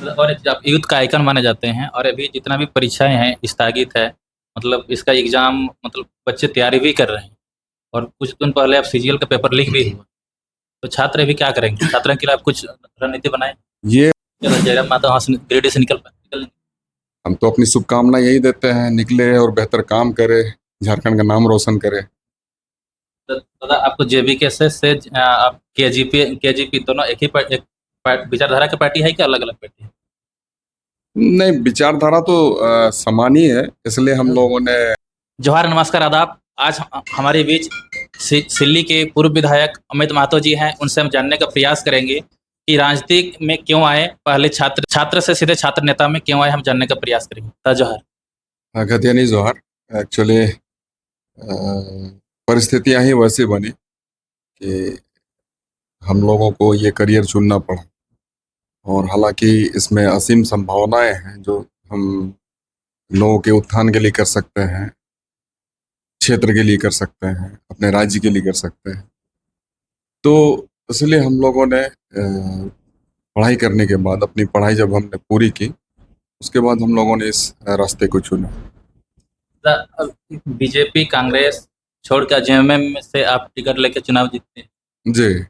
और आप यूथ का आइकन माने जाते हैं और अभी जितना भी परीक्षाएं हैं स्थगित है। मतलब इसका एग्जाम मतलब बच्चे तैयारी भी कर रहे हैं और कुछ दिन पहले आप सीजीएल का पेपर लीक भी हुआ। तो छात्र अभी क्या करेंगे? छात्रों के लिए आप कुछ रणनीति बनाए? ये चलो जयराम माता वहाँ से ग्रेड से निकल पाए निकल। हम तो अपनी शुभकामना यही देते हैं, निकले और बेहतर काम करे, झारखंड का नाम रोशन करे। तो दादा आपको जेबीके से आप केजीपी दोनों एक ही विचारधारा की पार्टी है कि अलग अलग पार्टी है? नहीं, विचारधारा तो समान ही है, इसलिए हम लोगों ने। जोहार, नमस्कार, आदाब। आज हमारे बीच सिल्ली के पूर्व विधायक अमित महतो जी हैं। उनसे हम जानने का प्रयास करेंगे कि राजनीति में क्यों आए, पहले छात्र से सीधे छात्र नेता में क्यों आए, हम जानने का प्रयास करेंगे। जोहार। खतियानी जोहार। एक्चुअली परिस्थितियां ही वैसी बनी कि हम लोगों को ये करियर चुनना पड़ा, और हालांकि इसमें असीम संभावनाएं हैं जो हम लोगों के उत्थान के लिए कर सकते हैं, क्षेत्र के लिए कर सकते हैं, अपने राज्य के लिए कर सकते हैं। तो इसलिए हम लोगों ने पढ़ाई करने के बाद, अपनी पढ़ाई जब हमने पूरी की, उसके बाद हम लोगों ने इस रास्ते को चुना। बीजेपी कांग्रेस छोड़कर जेएमएम से आप टिकट लेकर चुनाव जीतते हैं। जी,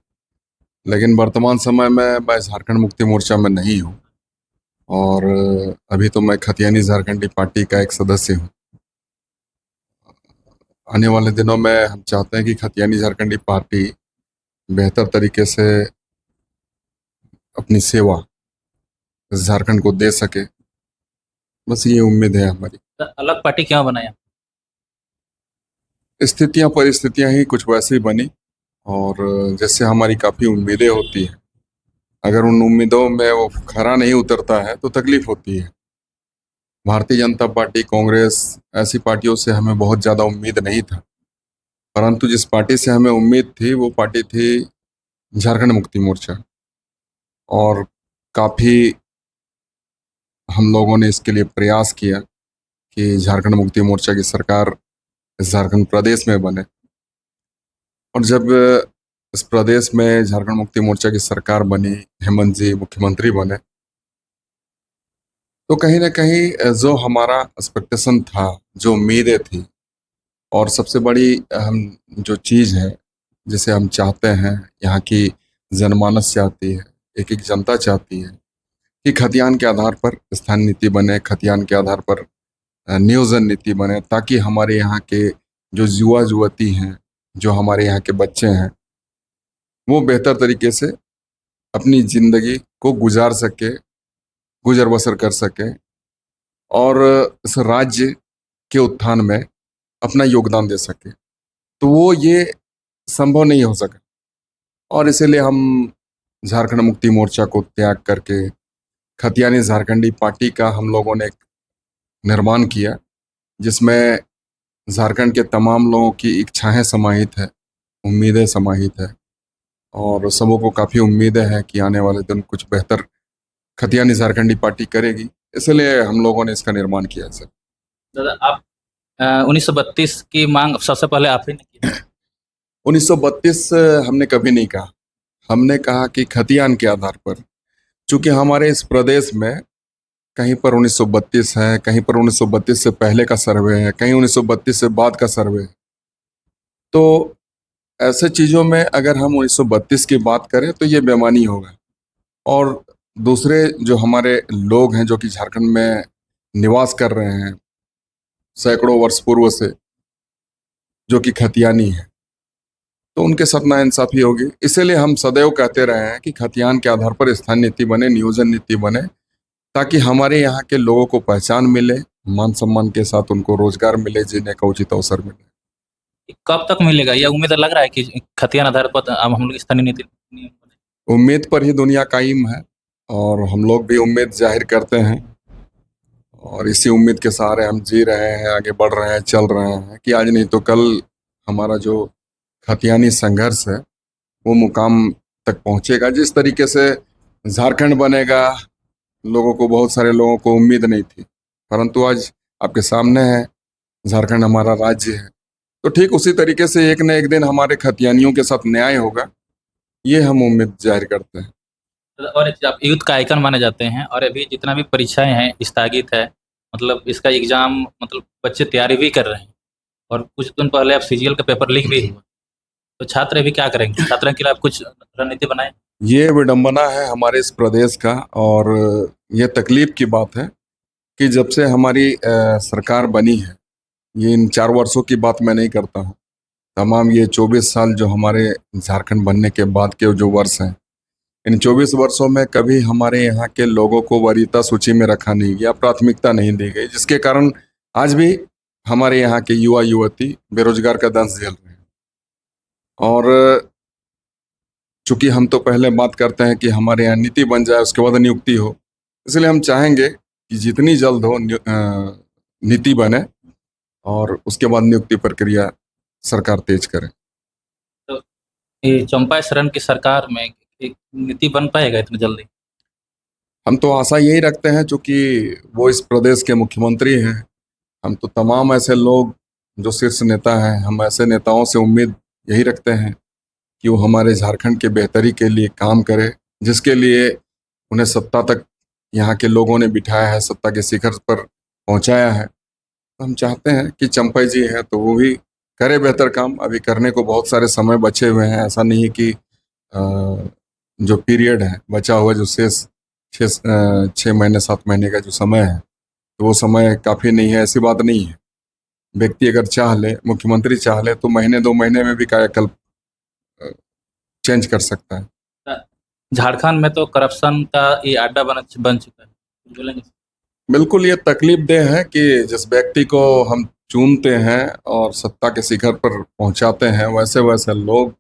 लेकिन वर्तमान समय में मैं झारखंड मुक्ति मोर्चा में नहीं हूँ, और अभी तो मैं खतियानी झारखंडी पार्टी का एक सदस्य हूँ। आने वाले दिनों में हम चाहते हैं कि खतियानी झारखंडी पार्टी बेहतर तरीके से अपनी सेवा झारखंड को दे सके, बस ये उम्मीद है हमारी। तो अलग पार्टी क्यों बनाया? स्थितियां परिस्थितियां ही कुछ वैसे ही बनी, और जैसे हमारी काफ़ी उम्मीदें होती हैं, अगर उन उम्मीदों में वो खरा नहीं उतरता है तो तकलीफ होती है। भारतीय जनता पार्टी, कांग्रेस, ऐसी पार्टियों से हमें बहुत ज़्यादा उम्मीद नहीं था, परंतु जिस पार्टी से हमें उम्मीद थी वो पार्टी थी झारखंड मुक्ति मोर्चा। और काफ़ी हम लोगों ने इसके लिए प्रयास किया कि झारखंड मुक्ति मोर्चा की सरकार झारखंड प्रदेश में बने, और जब इस प्रदेश में झारखंड मुक्ति मोर्चा की सरकार बनी, हेमंत जी मुख्यमंत्री बने, तो कहीं ना कहीं जो हमारा एक्सपेक्टेशन था, जो उम्मीदें थी, और सबसे बड़ी हम जो चीज़ है जिसे हम चाहते हैं, यहाँ की जनमानस चाहती है, एक एक जनता चाहती है कि खतियान के आधार पर स्थानीय नीति बने, खतियान के आधार पर नियोजन नीति बने, ताकि हमारे यहाँ के जो युवा युवती हैं, जो हमारे यहाँ के बच्चे हैं, वो बेहतर तरीके से अपनी जिंदगी को गुजार सके, गुजर बसर कर सके, और इस राज्य के उत्थान में अपना योगदान दे सके। तो वो ये संभव नहीं हो सका, और इसीलिए हम झारखंड मुक्ति मोर्चा को त्याग करके खतियानी झारखंडी पार्टी का हम लोगों ने एक निर्माण किया, जिसमें झारखंड के तमाम लोगों की इच्छाएं समाहित है, उम्मीदें समाहित है, और सबों को काफ़ी उम्मीदें हैं कि आने वाले दिन कुछ बेहतर खतियानी झारखंडी पार्टी करेगी। इसलिए हम लोगों ने इसका निर्माण किया है सर। दादा आप 1932 की मांग सबसे पहले आप ही ने की। 1932 हमने कभी नहीं कहा। हमने कहा कि खतियान के आधार पर, चूंकि हमारे इस प्रदेश में कहीं पर 1932 है, कहीं पर 1932 से पहले का सर्वे है, कहीं 1932 से बाद का सर्वे है। तो ऐसे चीज़ों में अगर हम 1932 की बात करें तो ये बेमानी होगा, और दूसरे जो हमारे लोग हैं जो कि झारखंड में निवास कर रहे हैं सैकड़ों वर्ष पूर्व से, जो कि खतियानी है, तो उनके साथ नाइंसाफी होगी। इसीलिए हम सदैव कहते रहे हैं कि खतियान के आधार पर स्थानीय नीति बने, नियोजन नीति बने, ताकि हमारे यहाँ के लोगों को पहचान मिले, मान सम्मान के साथ उनको रोजगार मिले, जीने का उचित अवसर मिले। कब तक मिलेगा? यह उम्मीद लग रहा है कि खतियान आधार पर अब हम लोग स्थानीय नीति उम्मीद पर ही दुनिया कायम है, और हम लोग भी उम्मीद जाहिर करते हैं, और इसी उम्मीद के सहारे हम जी रहे हैं, आगे बढ़ रहे हैं, चल रहे हैं कि आज नहीं तो कल हमारा जो खतियानी संघर्ष है वो मुकाम तक पहुंचेगा। जिस तरीके से झारखंड बनेगा, लोगों को, बहुत सारे लोगों को उम्मीद नहीं थी, परंतु आज आपके सामने है, झारखंड हमारा राज्य है। तो ठीक उसी तरीके से एक न एक दिन हमारे खतियानियों के साथ न्याय होगा, ये हम उम्मीद जाहिर करते हैं। और एक चीज़, आप यूथ का आइकन माने जाते हैं और अभी जितना भी परीक्षाएं हैं स्थगित है, मतलब इसका एग्जाम, मतलब बच्चे तैयारी भी कर रहे हैं और कुछ दिन पहले आप सीजीएल का पेपर लीक भी हुआ। तो छात्र अभी क्या करेंगे? छात्रों के लिए आप कुछ रणनीति बनाए? ये विडंबना है हमारे इस प्रदेश का, और ये तकलीफ की बात है कि जब से हमारी सरकार बनी है, ये इन 4 वर्षों की बात मैं नहीं करता हूँ, तमाम ये 24 साल जो हमारे झारखंड बनने के बाद के जो वर्ष हैं, इन 24 वर्षों में कभी हमारे यहाँ के लोगों को वरीयता सूची में रखा नहीं गया, प्राथमिकता नहीं दी गई, जिसके कारण आज भी हमारे यहाँ के युवा युवती बेरोजगार का दंश झेल रहे हैं। और चूंकि हम तो पहले बात करते हैं कि हमारे यहाँ नीति बन जाए, उसके बाद नियुक्ति हो, इसलिए हम चाहेंगे कि जितनी जल्द हो नीति बने और उसके बाद नियुक्ति प्रक्रिया सरकार तेज करे। तो ये चंपा शरण की सरकार में एक नीति बन पाएगा इतनी जल्दी? हम तो आशा यही रखते हैं, चूंकि वो इस प्रदेश के मुख्यमंत्री हैं। हम तो तमाम ऐसे लोग जो शीर्ष नेता हैं, हम ऐसे नेताओं से उम्मीद यही रखते हैं कि वो हमारे झारखंड के बेहतरी के लिए काम करे, जिसके लिए उन्हें सत्ता तक यहाँ के लोगों ने बिठाया है, सत्ता के शिखर पर पहुंचाया है। तो हम चाहते हैं कि चंपा जी हैं तो वो भी करे बेहतर काम। अभी करने को बहुत सारे समय बचे हुए हैं, ऐसा नहीं है कि जो पीरियड है बचा हुआ, जो शेष 6 महीने 7 महीने का जो समय है, तो वो समय काफ़ी नहीं है, ऐसी बात नहीं है। व्यक्ति अगर चाह ले, मुख्यमंत्री चाह ले, तो महीने 2 महीने में भी कायाकल्प चेंज कर सकता है। झारखंड में तो करप्शन का ये अड्डा बन चुका है, बोलेंगे? बिल्कुल, ये तकलीफ देह है कि जिस व्यक्ति को हम चुनते हैं और सत्ता के शिखर पर पहुंचाते हैं, वैसे वैसे लोग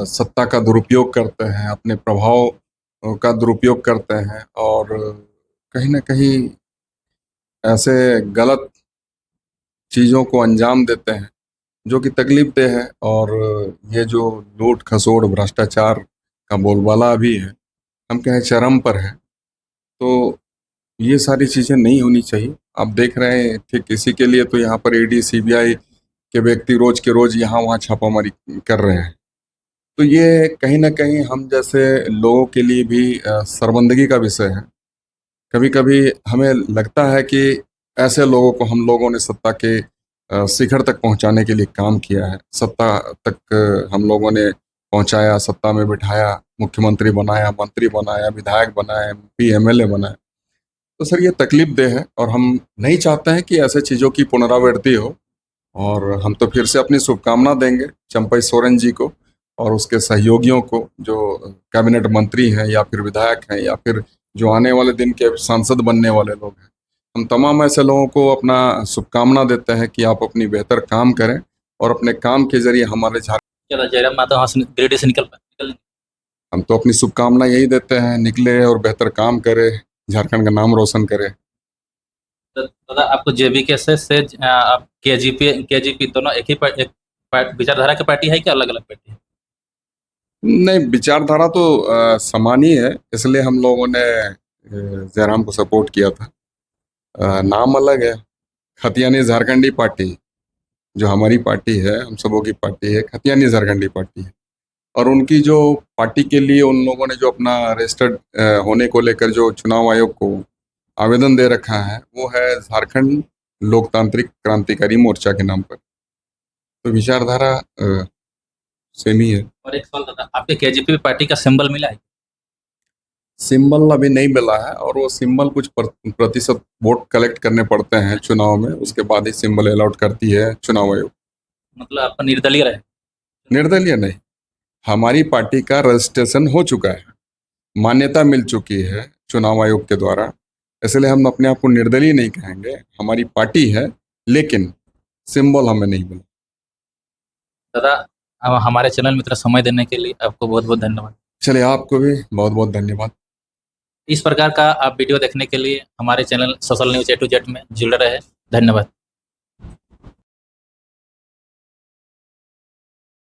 सत्ता का दुरुपयोग करते हैं, अपने प्रभाव का दुरुपयोग करते हैं और कहीं ना कहीं ऐसे गलत चीज़ों को अंजाम देते हैं जो कि तकलीफ देह है। और ये जो लूट खसोड़ भ्रष्टाचार का बोलबाला भी है, हम कहें चरम पर है, तो ये सारी चीज़ें नहीं होनी चाहिए। आप देख रहे हैं, ठीक इसी के लिए तो यहाँ पर ईडी सीबीआई के व्यक्ति रोज के रोज यहाँ वहाँ छापामारी कर रहे हैं। तो ये कहीं ना कहीं हम जैसे लोगों के लिए भी शर्मिंदगी का विषय है। कभी कभी हमें लगता है कि ऐसे लोगों को हम लोगों ने सत्ता के शिखर तक पहुंचाने के लिए काम किया है, सत्ता तक हम लोगों ने पहुंचाया, सत्ता में बिठाया, मुख्यमंत्री बनाया, मंत्री बनाया, विधायक बनाया, एमपी एमएलए बनाया। तो सर ये तकलीफ देह है और हम नहीं चाहते हैं कि ऐसे चीज़ों की पुनरावृत्ति हो। और हम तो फिर से अपनी शुभकामना देंगे चंपई सोरेन जी को और उसके सहयोगियों को, जो कैबिनेट मंत्री हैं या फिर विधायक हैं या फिर जो आने वाले दिन के सांसद बनने वाले लोग हैं। हम तमाम ऐसे लोगों को अपना शुभकामना देते हैं कि आप अपनी बेहतर काम करें और अपने काम के जरिए हमारे चलो, जयराम माता वहाँ से गिरिडीह से निकल हम तो अपनी शुभकामना यही देते हैं, निकले और बेहतर काम करे, झारखंड का नाम रोशन करे। तो दादा, आपको जेबीके से आप केजीपी दोनों एक ही विचारधारा की पार्टी है कि अलग अलग पार्टी है? नहीं, विचारधारा तो समान ही है, इसलिए हम लोगों ने जयराम को सपोर्ट किया था। नाम अलग है, खतियानी झारखंडी पार्टी जो हमारी पार्टी है, हम सबों की पार्टी है, खतियानी झारखंडी पार्टी है। और उनकी जो पार्टी के लिए उन लोगों ने जो अपना रजिस्टर्ड होने को लेकर जो चुनाव आयोग को आवेदन दे रखा है, वो है झारखंड लोकतांत्रिक क्रांतिकारी मोर्चा के नाम पर। तो विचारधारा सेम ही है। और एक सवाल दादा, आपके केजीपी पार्टी का सिंबल मिला है? सिंबल अभी नहीं मिला है, और वो सिंबल कुछ प्रतिशत वोट कलेक्ट करने पड़ते हैं चुनाव में, उसके बाद ही सिंबल अलॉट करती है चुनाव आयोग। मतलब आपका निर्दलीय रहे? निर्दलीय नहीं, हमारी पार्टी का रजिस्ट्रेशन हो चुका है, मान्यता मिल चुकी है चुनाव आयोग के द्वारा, इसलिए हम अपने आप को निर्दलीय नहीं कहेंगे। हमारी पार्टी है, लेकिन सिंबल हमें नहीं मिला। दादा, हमारे चैनल में इतना समय देने के लिए आपको बहुत बहुत धन्यवाद। चलिए, आपको भी बहुत बहुत धन्यवाद। इस प्रकार का आप वीडियो देखने के लिए हमारे channel social news A to Z में जुड़े रहे। धन्यवाद।